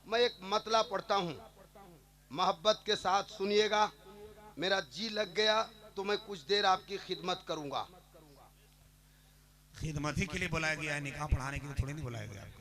मैं एक मतला पढ़ता हूँ, मोहब्बत के साथ सुनिएगा। मेरा जी लग गया तो मैं कुछ देर आपकी खिदमत करूंगा। खिदमत ही के लिए बुलाया गया है, निकाह पढ़ाने के लिए थोड़ी नहीं बुलाया गया आपको।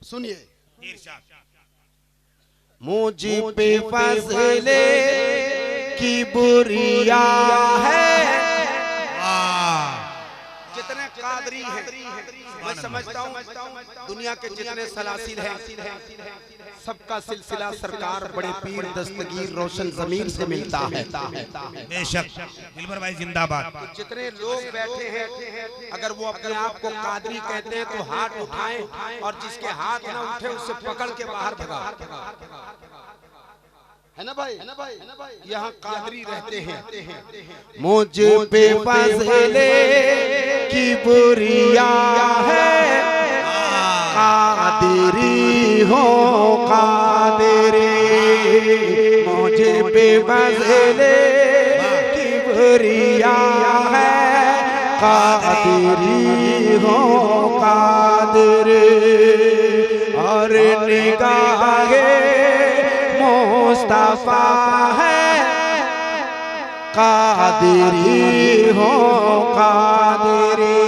सुनिए। इरशाद। मुझ पे फज़ले की बुरिया है। जितने कादरी हैं मैं समझता हूँ दुनिया के जितने सलासिल हैं सबका सिलसिला सरकार बड़े पीर दस्तगीर रोशन जमीन से मिलता है। बेशक दिलबर भाई जिंदाबाद। तो जितने लोग बैठे हैं अगर वो अपने आप को कादरी कहते हैं तो हाथ उठाएं और जिसके हाथ ना उठे उसे पकड़ के बाहर भगा। है ना भाई? यहाँ कादरी रहते हैं। मुझ पे फज़ले की बुरिया है, कादरी हो कादरी। मुझे पे फज़ले की बुरिया है, कादरी हो कादरी। और निगाहे मुस्तफा है, कादरी हो कादरी।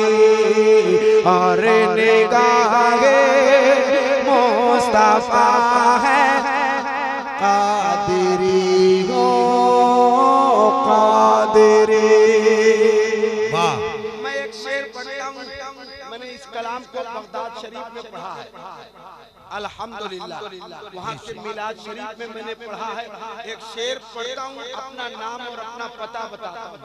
और निगाहे मुस्तफा है, कादरी हो कादरी। मैं एक शेर पढ़ता हूँ, मैंने इस कलाम को बगदाद शरीफ में पढ़ा है। अल्हम्दुलिल्लाह वहाँ के मिलाद शरीफ में मैंने पढ़ा है। एक शेर पढ़ता हूँ, अपना नाम और अपना पता बताता हूँ,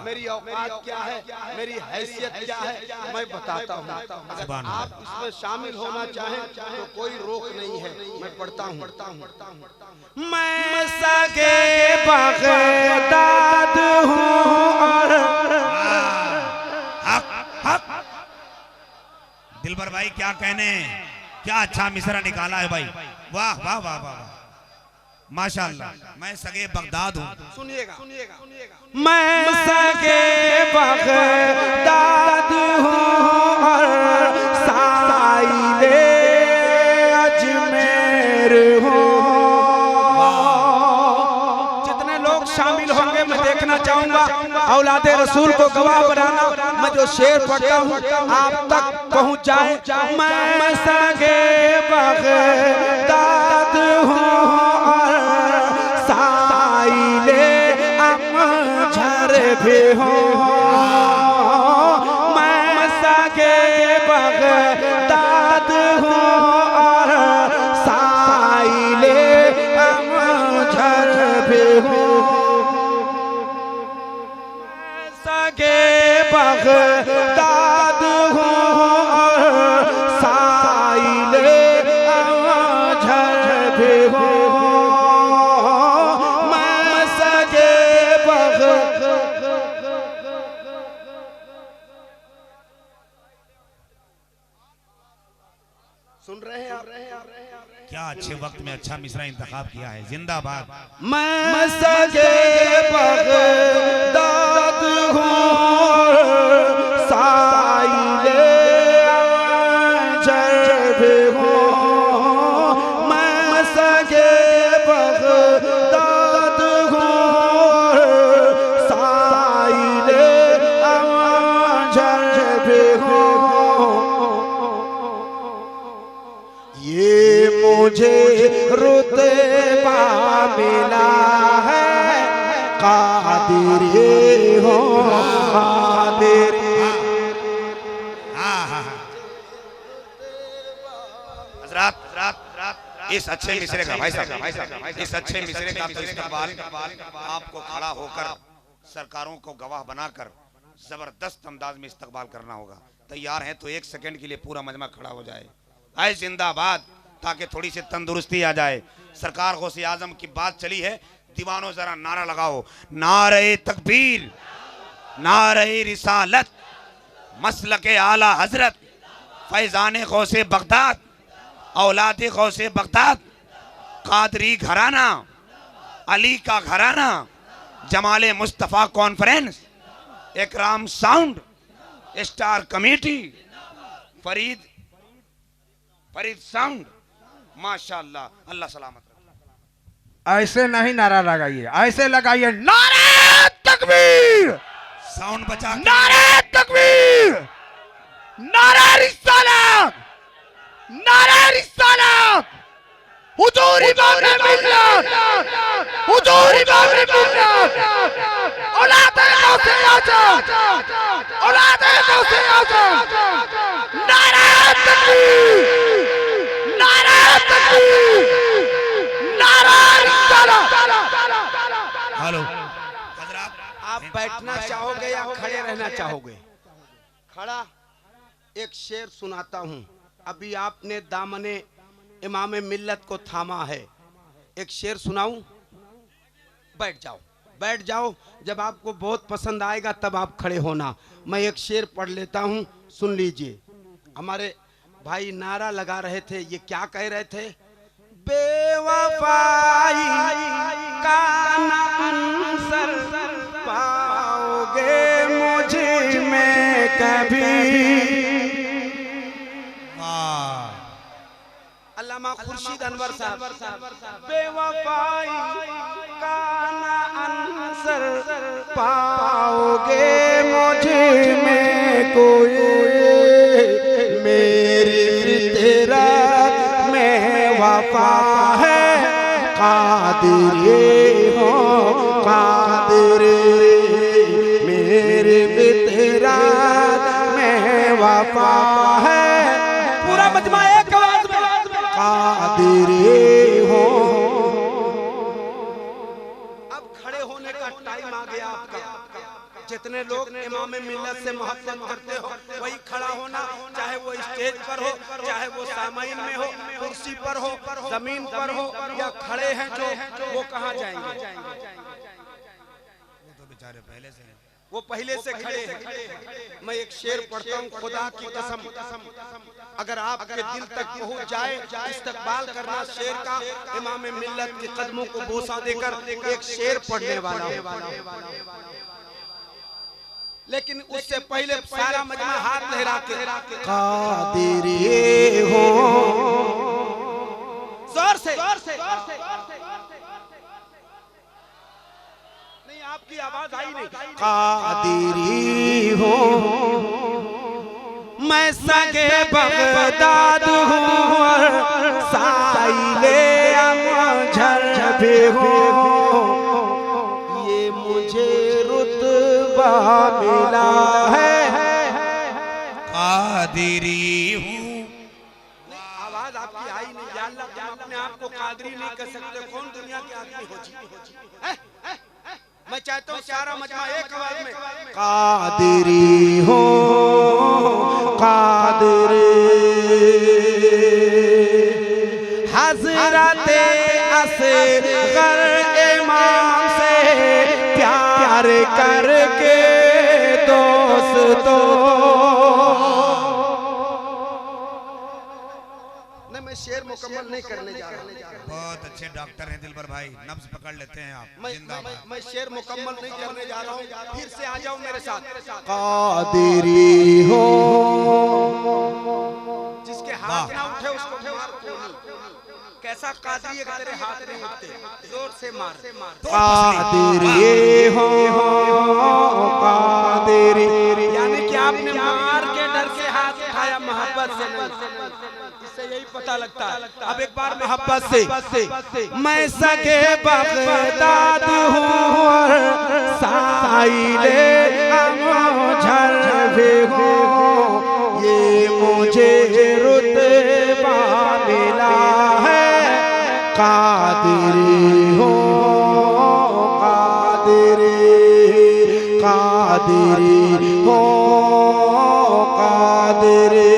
मेरी औकात क्या है, मेरी हैसियत क्या है, मैं बताता हूँ। अगर आप इसमें शामिल होना चाहें तो कोई रोक नहीं है। मैं पढ़ता हूँ। मैं सगे बगदाद हूँ और दिलबर भाई क्या कहने, क्या अच्छा मिसरा निकाला है भाई। वाह वाह वाह वाह माशाअल्लाह। मैं सगे बगदाद हूँ। सुनिएगा। मैं सगे बगदाद हूँ और साइले अजमेर हूँ। जितने लोग शामिल होंगे मैं देखना चाहूंगा औलादे रसूल को गवाह बनाना। मैं जो शेर पढ़ता हूँ आप तक पहुँच जाए। मैं सगे बगदाद हूँ और साइले अमझर भी हूँ। मैं सगे बगदाद हूँ और साइले अमझर भी हूँ। सगे बगदाद हूँ और साइले अमझर भी हूँ। मैं सगे सुन रहे हैं आप? क्या अच्छे वक्त में अच्छा मिसरा इंतखाब किया है। जिंदाबाद। मैं सगे बगदाद हूँ साइले अमझर भी हूँ। मैं सगे बगदाद हूँ साइले अमझर भी हूँ। ये मुझे रुतबा मिला है, कादिरी हो कादिरी। हज़रात इस अच्छे मिसरे का भाई साहब इस अच्छे मिसरे का तो इस्तेमाल आपको खड़ा होकर सरकारों को गवाह बनाकर जबरदस्त अंदाज में इस्तकबाल करना होगा। तैयार हैं तो एक सेकंड के लिए पूरा मजमा खड़ा हो जाए। आए जिंदाबाद, ताकि थोड़ी सी तंदुरुस्ती आ जाए। सरकार गौसे आजम की बात चली है, दीवानों जरा नारा लगाओ। नारे तकबीर, नारे रिसालत, मसलके आला हजरत, फैजान गौसे बगदाद, औलादे गौसे बगदाद, कादरी घराना, अली का घराना, जमाले मुस्तफ़ा कॉन्फ्रेंस, इकराम sound, star committee, Farid sound, माशाअल्लाह, अल्लाह सलामत रखे। ऐसे नहीं नारा लगाइए, ऐसे लगाइए नारे तकबीर, साउंड बचा के। नारे तकबीर, नारे रिसालत, नारे रिसालत, हुजूर इमाम मिल्लत, हुजूर इमाम मिल्लत, औलाद गौसे आजम, औलाद गौसे आजम, नारे तकबीर, नारे तकबीर, नारे रिसालत। हेलो आप बैठना चाहोगे या खड़े रहना चाहोगे? खड़ा। एक शेर सुनाता हूँ। अभी आपने दामने इमाम मिल्लत को थामा है। एक शेर सुनाऊं? बैठ जाओ, बैठ जाओ। जब आपको बहुत पसंद आएगा तब आप खड़े होना। मैं एक शेर पढ़ लेता हूँ, सुन लीजिए। हमारे भाई नारा लगा रहे थे, ये क्या कह रहे थे? बेवफाई का आंसर पाओगे मुझ में कभी। अल्लामा खुर्शीद अनवर साहब। बेवफाई का आंसर पाओगे मुझ में कोई, मेरी तेरा वफा है कादिर हो कादिर, मेरे तेरा में वफा है। पूरा मजमा एक आवाज में कादिर हो। अब खड़े होने का टाइम आ गया आपका। जितने लोग इमाम मिल्लत से मोहब्बत करते हो वही खड़ा होना, चाहे वो स्टेज पर हो, चाहे वो सामाइन में हो, कुर्सी पर हो, जमीन पर हो, या खड़े हैं जो, वो कहाँ जाएंगे? वो तो बेचारे पहले से हैं, वो पहले से खड़े हैं। मैं एक शेर पढ़ता हूँ, खुदा की कसम, अगर आपके दिल तक पहुँच जाए, इस्तकबाल करना शेर का। इमाम मिल्लत के कदमों को बोसा देकर एक शेर पढ़ने वाला हूँ। लेकिन उससे पहले सारा मजमा हाथ लहरा के कादिर हो, जोर से। नहीं, आपकी आवाज आई नहीं। कादिर हो, मैं सगे बगदाद हूँ, साइले अमझर भी हूँ, ये मुझे रुतबा मिला है कादिरी हूँ। आवाज आपकी आई नहीं। या अल्लाह, तुम अपने आप को कादरी नहीं कर सकते, कौन दुनिया के आदमी हो जी? मैं चाहता हूँ सारा मजमा एक आवाज में कादिरी हो कादिरी। हज़रत असग़र इमाम से प्यार करके दोस्तों। नहीं, मैं शेर मुकम्मल नहीं करने जा रहा। बहुत अच्छे डॉक्टर हैं दिलबर भाई, नब्ज पकड़ लेते हैं आप। मैं शेर मुकम्मल नहीं करने जा रहा हूँ, फिर से आ जाओ मेरे साथ। कादिरी हो, जिसके हाथ ना उठे उसको मार। कैसा कादिरी है कि तेरे हाथ नहीं उठते? जोर से मार। कादिरी हो कादिरी, यानी कि आपने मार के डर से हाथ उठाया, मोहब्बत से नहीं। इससे यही पता लगता है। अब एक बार मोहब्बत से। मैं सगे बगदाद हूँ और साइले अमझर भी हूँ, ये मुझे रुतबा मिला है कादिरी हो कादिरी कादिरी हो कादिरी।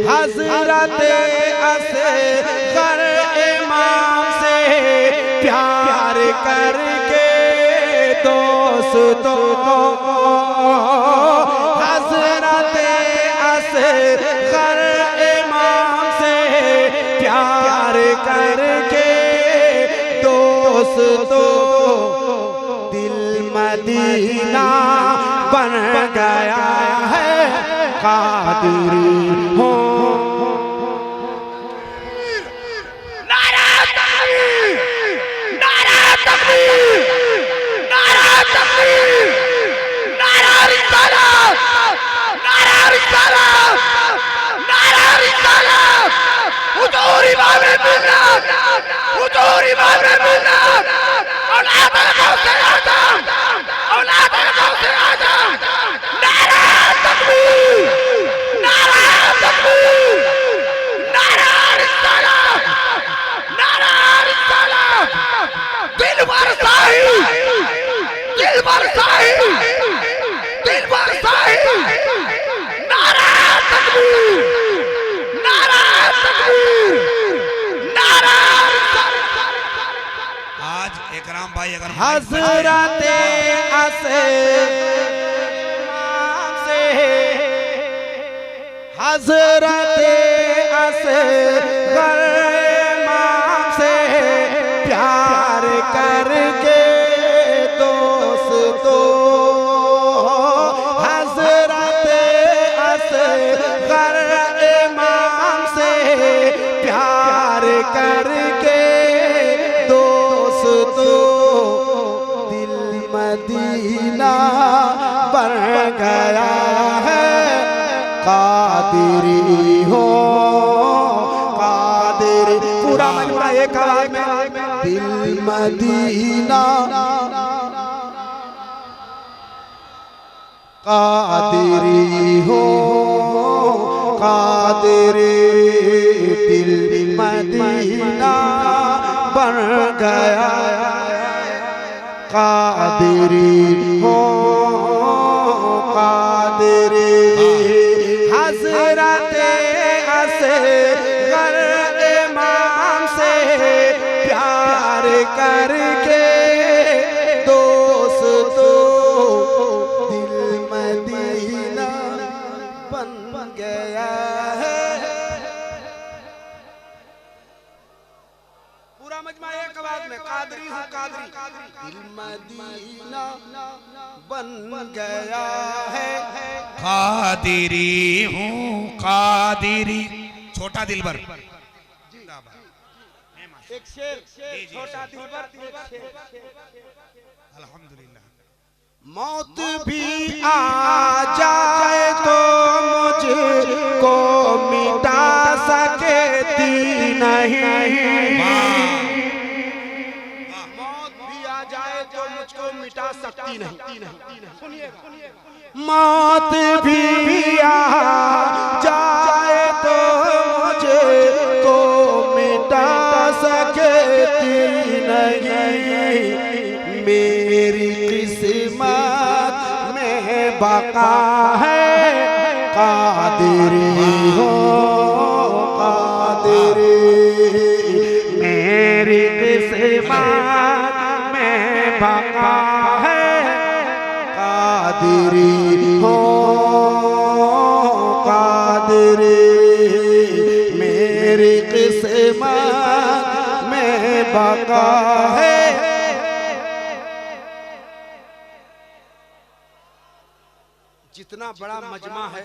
हज़रत असग़र इमाम से प्यार करके दोस्तों, हज़रत असग़र इमाम से प्यार करके दोस्तों, दिल मदीना बन गया है कादिरी हो। हज़रते हज़रते असग़र इमाम से प्यार करके दोस्तों, हज़रते असग़र इमाम से प्यार करके दोस्तों, मदीना बन गया है। कादिरी हो कादिरी, पूरा मजमा एक आवाज में, दिल मदीना कादिरी हो कादिरी, दिल मदीना बन गया कादिरी हो कादिरी। हज़रते असग़र इमाम से प्यार करके दोस्तों, दिल मदीना बन गया है। पूरा मजमा एक आवाज में, कादरी हूँ कादरी, दिल मदीना बन गया है। कादिरी हूँ कादिरी, छोटा दिलबर एक शेर, छोटा दिलबर एक शेर। अल्हम्दुलिल्लाह। मौत भी आ जाए तो मुझको मिटा सकती नहीं, मौत भी आ जाए तो मुझको मिटा सकती नहीं। सुनिए, मौत भी आ जाए तो मुझको मिटा सकती नहीं, मेरी किस्मत में बका है। कादिरी हो कादिरी, मेरी किस्मत में बका है। कादिरी हो कादिरी, मेरी किस्मत में बका है। जितना बड़ा मजमा है,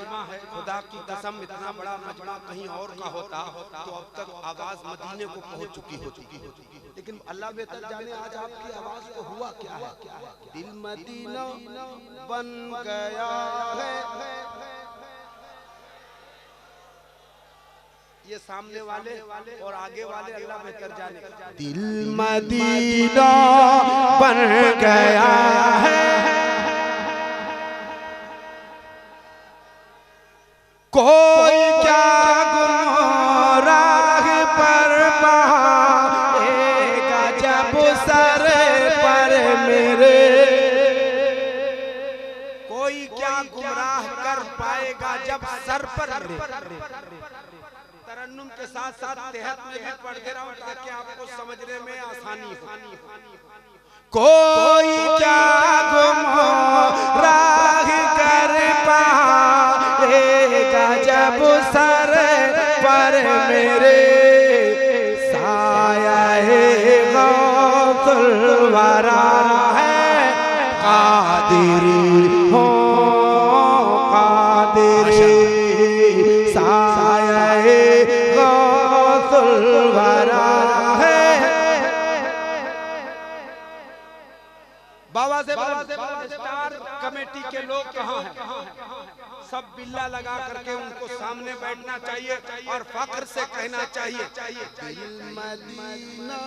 खुदा की कसम इतना बड़ा मजमा कहीं और का होता तो अब तक आवाज मदीने को पहुंच चुकी होती। लेकिन अल्लाह बेहतर जाने आज आपकी आवाज को हुआ क्या है। दिल मदीना बन गया है। ये सामने वाले और आगे वाले अल्लाह बेहतर जाने। दिल मदीना बन गया है। कोई क्या गुमराह पर पाएगा जब सर पर मेरे, कोई क्या गुमराह कर पाएगा जब सर पर मेरे। तरन्नुम के साथ साथ तेहत में भी पढ़ दे रहा हूँ ताकि आपको समझने में आसानी हो। कोई क्या गुमराह कर पाएगा जब सर पर मेरे, साया गौसुल वरा है। कादिरी हो कादिरी, बाबा से स्टार कमेटी के लोग कहाँ हैं? सब बिल्ला लगा करके उनको सामने बैठना चाहिए और फख्र से कहना चाहिए दिल मदीना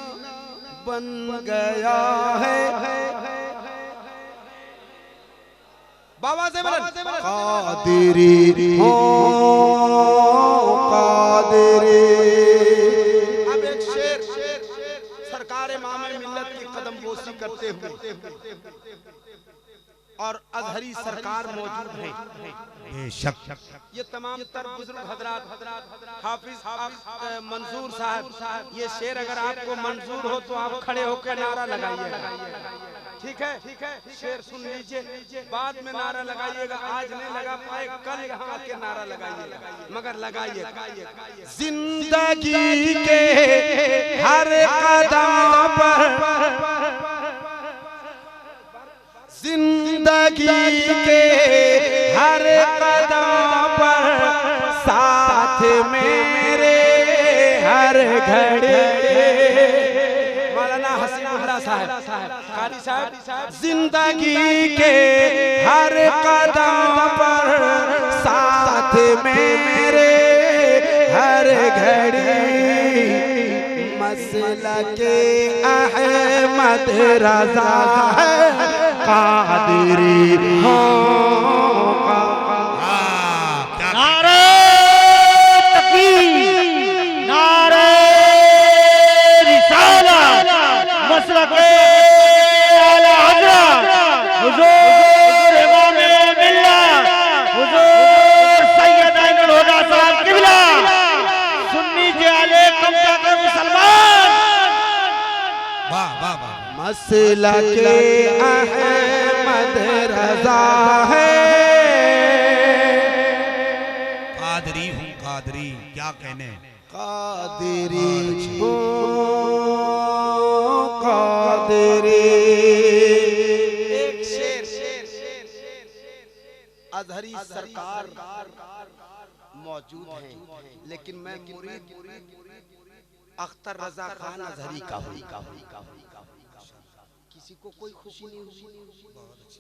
बन गया है। बाबा से कादिरी हो कादिरी। अब एक शेर सरकार इमाम मिल्लत की कदम बोसी करते हुए और अजहरी सरकार मौजूद है। ये तमाम तर बुजुर्ग हजरात हाफिज मंसूर साहब, ये शेर अगर आपको मंजूर हो तो आप खड़े होकर नारा लगाइएगा। ठीक है, शेर सुन लीजिए, बाद में नारा लगाइएगा। आज नहीं लगा पाए, कल यहाँ आके नारा लगाइएगा, मगर लगाइए। जिंदगी के हर कदम पर, जिंदगी के हर कदम पर साथ मेरे हर घड़ी। मौलाना हसीबुल्लाह साहब, कारी साहब, जिंदगी के हर कदम पर साथ मेरे हर घड़ी। मसलके अहमद रज़ा है कादिरी हो। नारे तकबीर, नारे रिसालत, मसलके आला हज़रत हुज़ूर इमाम मिल्लत हुज़ूर सैयद अहमद हुदा साहब क़िबला सुन्नी जाले कमता मुसलमान। वाह वाह वाह। मसलके अहमद रज़ा है कादरी हूँ कादरी, क्या कहने। कादिरी हो कादिरी। एक शेर अजहरी सरकार मौजूद है, लेकिन मैं मुरीद अख्तर रजा खान अजहरी का हूँ। किसी को कोई खुशी नहीं हुई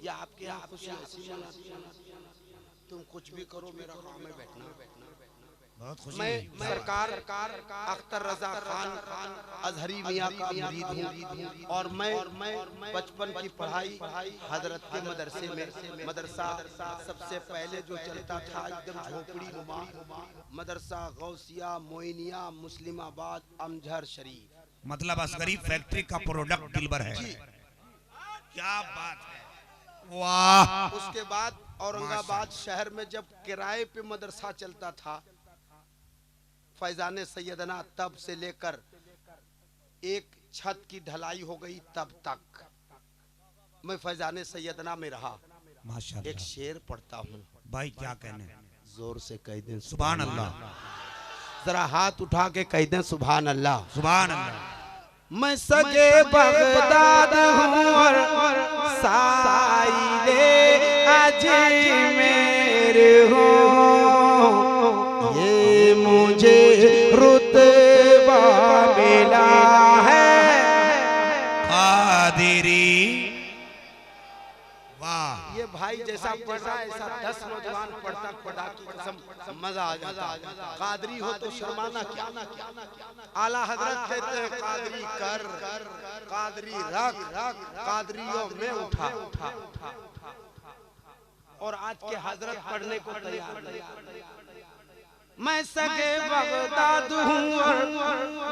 या आपके यहाँ खुशी ऐसी मनाती है? तुम कुछ भी करो, मेरा काम है बैठना। बहुत खुशी मैं हुई। सरकार अख्तर रजा खान अजहरी मियाँ का मुरीद हूँ और मैं बचपन की पढ़ाई हजरत के मदरसे में, मदरसा सबसे पहले जो चलता था एकदम झोपड़ी नुमा मदरसा, गौसिया, मोइनिया, मुस्लिमाबाद, अमजहर शरीफ। मतलब असगरी फैक्ट्री का प्रोडक्ट दिलबर है। क्या बात है, वाह। उसके बाद औरंगाबाद शहर में जब किराए पे मदरसा चलता था फैजाने सैयदना, तब से लेकर एक छत की ढलाई हो गई तब तक मैं फैजाने सैयदना में रहा। माशाअल्लाह। एक शेर पढ़ता हूँ भाई, क्या कहने। जोर से कह दें सुभान अल्लाह, जरा हाथ उठा के कह दें सुभान अल्लाह। सुभान अल्लाह। मैं सगे बगदाद हूँ और साइले अजमेर हूँ, ये मुझे रुतबा मिला है कादिरी। वाह। ये भाई जैसा पढ़ रहा है ऐसा 10 नौजवान पढ़ता खुदा की कसम मजा आ जाता। कादरी हो तो शर्माना क्या। आला हजरत कहते हैं कादरी कर, कादरी रख, कादरियों में उठा। और आज के हजरत पढ़ने को तैयार नहीं। मैं सगे बगदाद हूँ और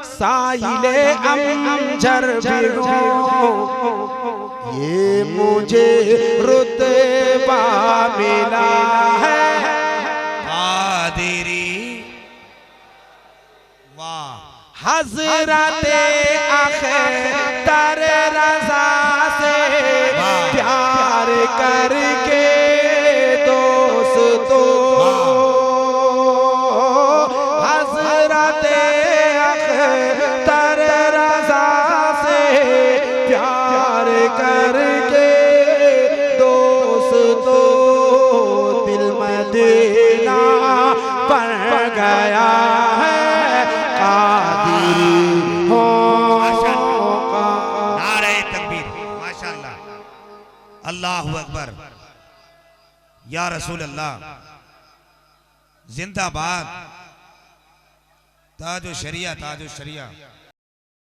साइले अमजर भी हूँ, ये मुझे रुतबा मिला है कादिरी। वाह। हजरत अख्तर रज़ा से प्यार करके दोस्तों, हजरत अख्तर रज़ा से प्यार करके दोस्तों, दिल मदीना पड़ गया है कादिरी हो। नारे तकबीर, माशाअल्लाह। अल्लाहु अकबर, या रसूल अल्लाह, जिंदाबाद, ताजो शरिया, ताजो शरिया।